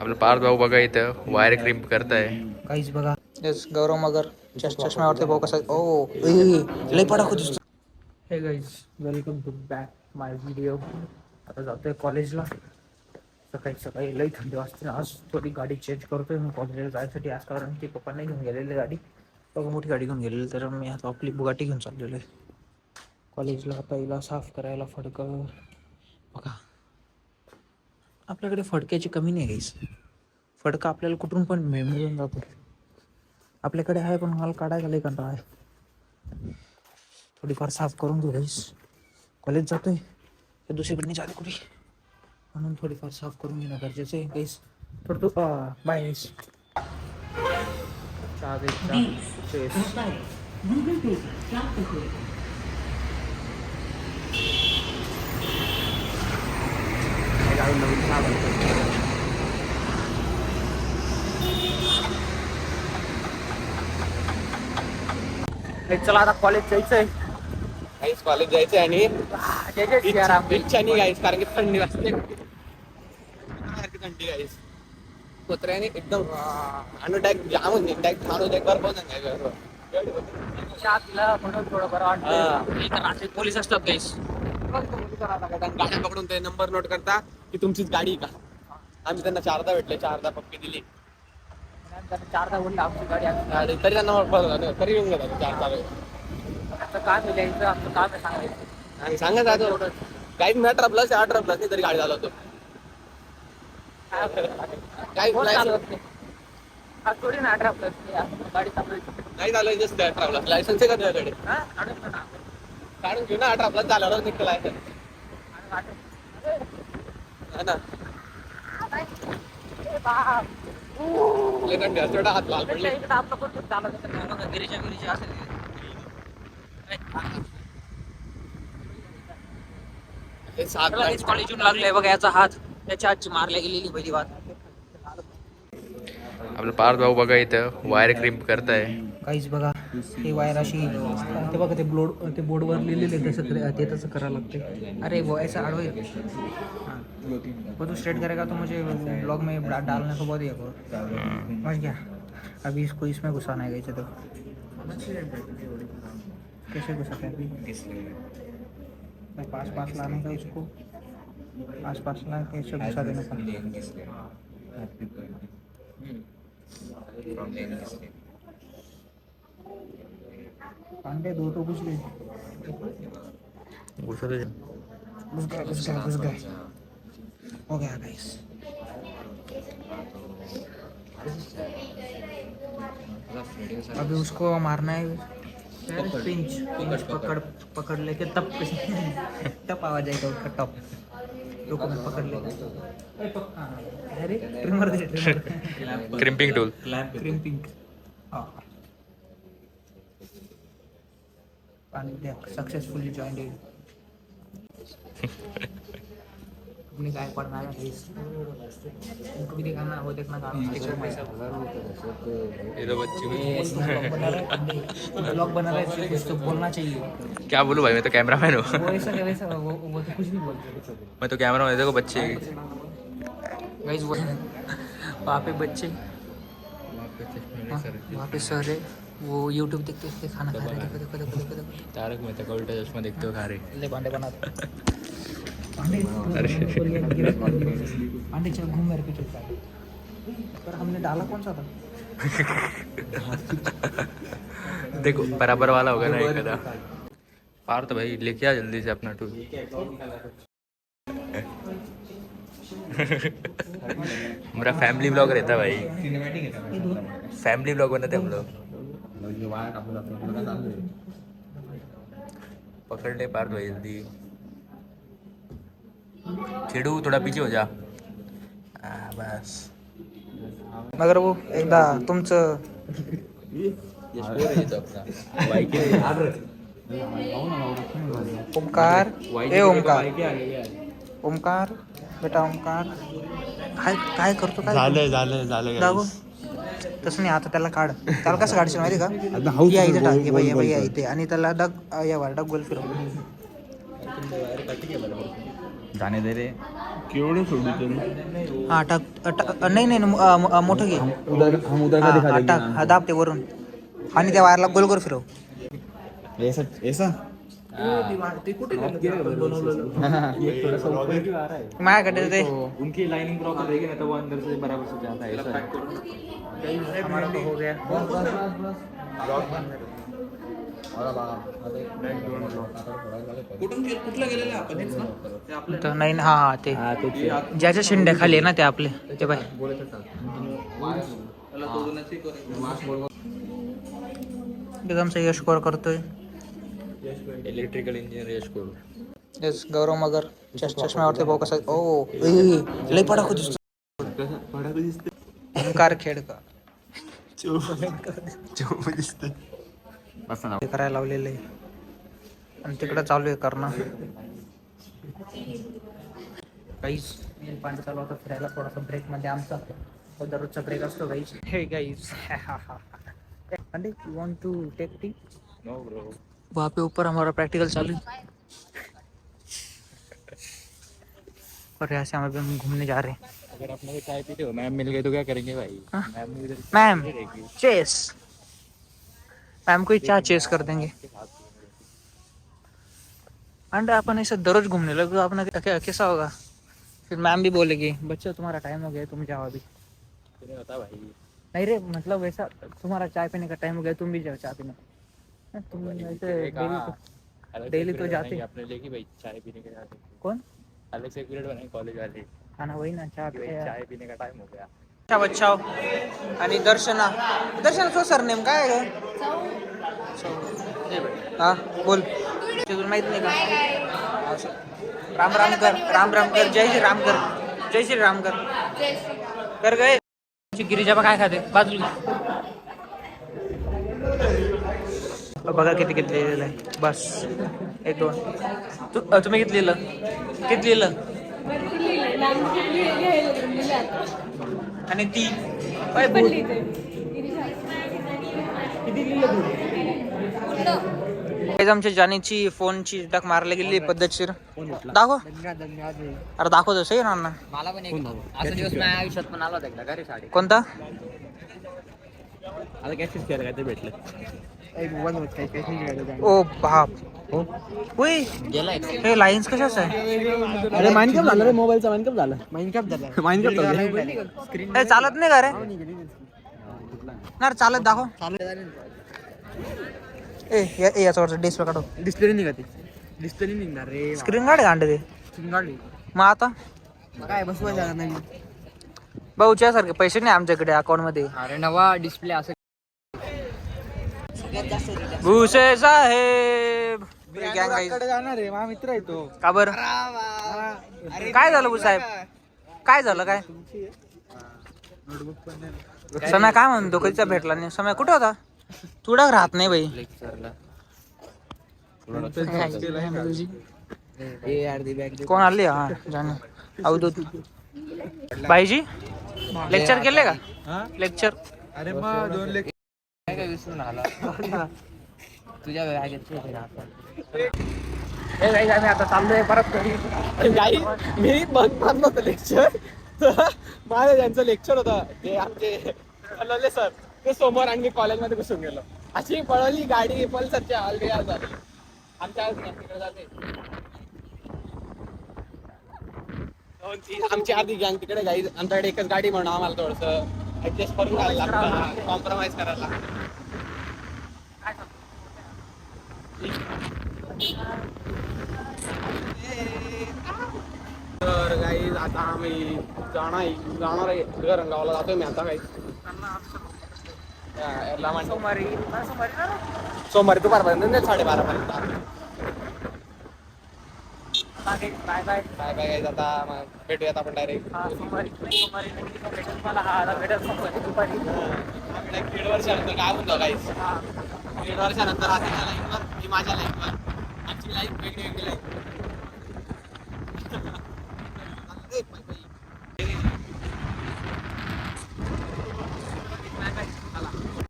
आपलं पार्थ भाऊ बघा इथं वायर क्रिम्प करताय. काहीच बघा. येस गौरव मगर चष्म्यावरती भाऊ कसा ओ लय पडाखो दिसतो. Hey guys welcome to back my video. आता जातोय कॉलेजला. सकाळी सकाळी लई थंडी वाजते. आज थोडी गाडी चेंज करतोय मी कॉलेजला जायसाठी. आज कारण की पप्पा नाही घेऊन गेलेली गाडी, बघा मोठी गाडी घेऊन गेलेली, तर मी आता आपली बुगाटी घेऊन चाललेलो आहे कॉलेजला. पहिला साफ करायला फडकं बघा. आपल्याकडे फडक्याची कमी नाही गाईस. फडका आपल्याला कुठून पण मिळून जातो. आपल्याकडे आहे पण मला काढायला लई कंटाळा आहे. थोडीफार साफ करून घेऊ गाईस. कॉलेज जातोय तर दुसरीकडे जाते कुठे, म्हणून थोडीफार साफ करून घेणं गरजेचं आहे गाईस. तर तू बाय गाईस. चहा चला आता कॉलेज जायचंय. गाईस कॉलेज जायचंय आणि इच्छा नाही गाईस, कारण की थंडी वाजते. थंडी गाईस कुत्र्याने एकदम अनटॅक जाम होते. टॅक मारून एक बार पण चहा पिला म्हणून थोडं बरं वाटतं. रात्री पोलीस असतात गाईस. गाड्या पकडून ते नंबर नोट करता की तुमचीच गाडी का. आम्ही त्यांना 4दा भेटले, 4दा पप्पी दिली. चारदा बोलली आमची गाडी तरी त्यांना तरी येऊन गेला 4दा. आमचं काम लिहायचं, आमचं काम आहे सांगायचं. आणि सांगत आहे काही 18 प्लस 18 प्लस नाही तरी गाडी चालवतो. काही थोडी ना 18 प्लस गाडी चालवायची. नाही चालवायची 18 प्लस. लायसन्स आहे का तुझ्याकडे? काढून घेऊ ना. 18 प्लस झाल्यावर निघतं लायसन्स. ना हात लाल पडले. कॉलेजून लागलाय बघा याचा हात. त्याच्या हातची मारल्या गेलेली पहिली बात. आपलं पार्थ भाऊ बघा इथं वायर क्रिम्प करताय. काहीच बघा. हे वायर अशी ते बघा, ते बोर्डवर लिहिलेले ते तसं करावं लागते. अरे वो ऐसा आडवे वो तो स्ट्रेट करेगा तो मुझे ब्लॉग में डालने को बहुत ही समझ गया. अभी इसको इसमें घुसाना है तो कैसे घुसाते हैं अभी. पास लाने का इसको पास ला कैसे घुसा देने का. पांडे दो तो घुस गए. घुस गए. हो गया गाइस. अभी उसको मारना है. पिंच पकड़ लेके तब आवाज आएगा उसका टप. रुको मैं पकड़ लेगा. अरे ट्रिमर दे. Crimping tool. Crimping. Successfully joined. अपनी गाय पढ़ना है उनको भी दिखाना, वो देखना ब्लॉग बना रहे हैं. कुछ तो बोलना चाहिए. क्या बोलूं भाई, मैं तो कैमरामैन हूँ. वो ऐसा वैसा वो तो कुछ नहीं बोलते. मैं तो कैमरामैन. देखो बच्चे गाइस वो वहाँ पे बच्चे, वहाँ पे सर है, वो यूट्यूब देखते देखते खाना खा रहे. देखो तारक मेहता का उल्टा चश्मा देखते हो खा रहे. ले भांडे बनाते. पांडे चल घूम मेरे पीछे. पर हमने डाला कौन सा था. देखो बराबर वाला होगा ना एक. पार्थ भाई लेके आ जल्दी से अपना टूल. मेरा फैमिली ब्लॉग रहता भाई. फैमिली ब्लॉग बनाते हम लोग. पकड़ ले पार्थ भाई जल्दी. खेडू थोड़ा पीछे हो जा. बस. मगर वो एकदा तुमचं ओमकार ओमकार बेटा ओमकार काय करतो. काय झालं दागो तसं नाही. आता त्याला काढ. त्याला कसं काढशील माहिती का. इथे टाक. भैया इथे. आणि त्याला डग यावर डग गोल फिरव. जाने दे रे. केवढं सोडू तरी हा नाही नाही मोठं घे. उधर हम उधर का दिखा देंगे टाक हा दाब ते वरून आणि त्या वायरला गोल गोल फिरव. ऐसा ऐसा ते कुठे थोड़ा ऊपर क्यों आ रहा है माझ्याकडे ते उनकी लाइनिंग प्रॉपर रहेगी ना तो वो अंदर से बराबर से जाता है ऐसा हमारा तो हो गया. तर नाही ना हा हा ते ज्याच्या शिंड्या खाली आहे ना ते आपले ते बाय एकदम यश कोर करतोय. इलेक्ट्रिकल इंजिनियर यश कोर येस गौरव मगर चष्म्यावरती भाऊ कसा ओ लय पडाखू दिसतो. ओंकार खेडकर ते करायला लावलेलं आहे आणि तिकडं चालू आहे करणं. गाईज पाणी चालू होतं फिरायला थोडासा ब्रेक मध्ये आमचा दररोजचा ब्रेक असतो guys. Hey guys and you want to take tea. No bro वहाँ पे ऊपर हमारा प्रैक्टिकल चालू है और यहाँ से हम घूमने जा रहे हैं. अगर आप मेरे चाय पीते हो मैम मिल गए तो क्या करेंगे भाई मैम चेस मैम को चाय चेस कर देंगे. अंडे अपन ऐसे दररोज घूमने लगे अपना कैसा होगा. फिर मैम भी बोलेगी बच्चों तुम्हारा टाइम हो गया तुम जाओ अभी. नहीं होता भाई नहीं रे मतलब वैसा तुम्हारा चाय पीने का टाइम हो गया तुम भी जाओ चाय पीने. तुम ऐसे डेली तो जाते अपने लेके भाई चाय पीने के जाते कौन अलग से पीरियड बनाए कॉलेज वाले खाना वही ना चाय चाय पीने का टाइम हो गया. अच्छा बच्चाओ आणि दर्शनाचं सरनेम काय आहे ग. हा बोल तुला माहित नाही का. राम राम कर जय श्री राम कर जय श्री राम कर गए. गिरिजा काय खाते बाजूला बघा किती लिहिलेलं आहे. बस 1 2 तुम्ही किती लिहिलं आणि ती आमच्या जाणीची फोनची टक मारली गेली पद्धतशीर. दाखव अरे दाखव तसं ना. मला पण एक असा दिवस माझ्या आयुष्यात पण आला होता एकदा घरी साडी. कोणता आता कॅशेस केलं काय ते भेटलं ओ बाप होय गेलाय हे लाईन्स कशाच आहे. अरे माइनक्राफ्ट झालं रे मोबाईलचा माइनक्राफ्ट झालं स्क्रीन चालत नाही का रे ना चालत दाखव. याच्यावरचं डिस्प्ले काढू डिस्प्ले निघते डिस्प्ले निघणार रे. स्क्रीन गाडी अंडे ते स्क्रीन काढली मग आता काय बसवायला नाही. भाऊच्या सारखे पैसे नाही आमच्याकडे अकाउंट मध्ये. अरे नवा डिस्प्ले असं भुसे साहेब जाणार आहे माझा मित्र आहे तो. का बर काय झालं भू साहेब काय झालं काय. समय काय म्हणतो कधीचा भेटला नाही. समय कुठे होता तुडा राहत नाही बाई. कोण आले हा जाणे अवधूत बाईजी लेक्चर केले का लेक्चर. अरे मग 2 लेख काय विसरून आला तुझ्या आम्ही आता चाललोय परत गाई मी बंद मारलं होतं लेक्चर माझं ज्यांचं लेक्चर होतं ते आमचे कळले सर ते समोर आणि मी कॉलेजमध्ये घुसून गेलो. अशी पळवली गाडी पल्सरच्या ऑलरेडी झाली आमच्या तिकडे जाते. आमची आधी गँग तिकडे गाई आमच्याकडे एकच गाडी म्हणून आम्हाला थोडंसं ऍडजस्ट करून घ्यायला लागतं कॉम्प्रोमाइज करायला लागतं. तर काही आता आम्ही जाणार आहे रंगावला जातोय मी आता काही सोमवारी दुपारपर्यंत 12:30 पर्यंत. बाय बाय काय काय आता मग भेटूयात आपण डायरेक्ट दीड वर्षानंतर काय होतं काहीच 1.5 वर्षानंतर आजच्या लाईफवर मी माझ्या लाईफवर आमची लाईफ वेगळी लाईफ